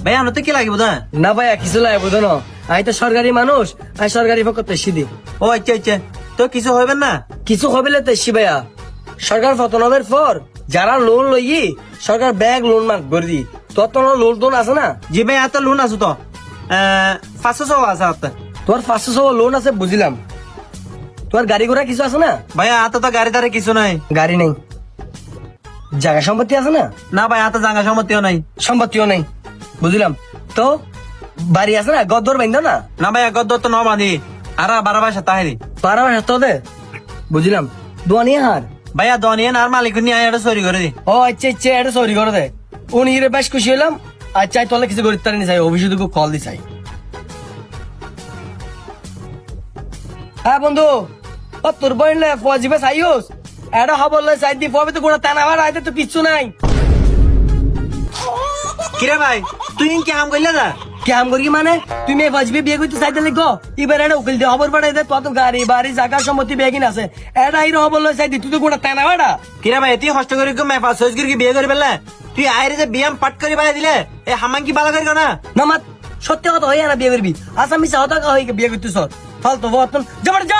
ভাই আনো তো কি লাগিব না? না ভাইয়া কিছু লাগে বুঝো না, আমি তো সরকারি মানুষ, আমি সরকারি পক্ষ তেসি দি। ও আচ্ছা আচ্ছা, তো কিছু হইবেন না? কিছু হবে তেসি ভাইয়া, সরকার পতন হবার পর যারা লোন লইয়ে সরকার ব্যাগ লোন মাফ করে দি, তোর তো লোন টোন আছে না? জি ভাই এত লোন আছে তো 500 আছে আপনার। তোর 500 লোন আছে বুঝলাম, তোর গাড়ি ঘোড়া কিছু আছে না? ভাইয়া এত তো গাড়ি দারে কিছু নাই। গাড়ি নেই, জায়গা সম্পত্তি আছে না? না ভাই এত জায়গা সম্মতিও নাই। সম্পত্তিও নেই বুঝলাম। তো বাড়ি আছে না? গদ্দর বাইন্দা না? না ভাই গদ্দ তো ন বাঁধি আর 12 বাসা তাহেরি। 12 মাস তো দে বুঝলাম। দোয়ানি হার ভাইয়া দনিয়ান আর মালিক নিয়ে এটা চুরি করে দি। ও আচ্ছা আচ্ছা, এটা সরি করে দে। উনি রে বেশ খুশি হলাম। আচ্ছা তোলে কিছু করিতে পারিনি, চাই অফিসে তোকে কল দি চাই। হ্যাঁ বন্ধু, ও তোর বইলে ফজিবে চাইওস এটা খবর লয় চাই দি ফবে তো কোনো টানাবার আইতে তো কিচ্ছু নাই। কিরে ভাই তুই কি হাম কইলা না? কে আম করি মানে তুই মেয়ে ফজবি বিয়ে করতে চাইতে লিখো, এবার এটা উকিল দিয়ে খবর পাঠাই দে, তোর তো গাড়ি বাড়ি জায়গা সম্পত্তি বেগিন আছে, এটা এই খবর লয় চাই দি, তুই তো কোনো টানাবাটা। কিরে ভাই তুই কষ্ট করে মে পাঁচ কি বিয়ে করে ফেললে? তুই আইরে যে বিয়াম পাট করে বাড়াই দিলে এ হামান কি বালা করিও না? না মাত সত্যি কথা হইয়া না বিয়ে করবি, আসামি চাহতা হয়ে বিয়ে করতেছ ফালতু বর্তন যাবার যা।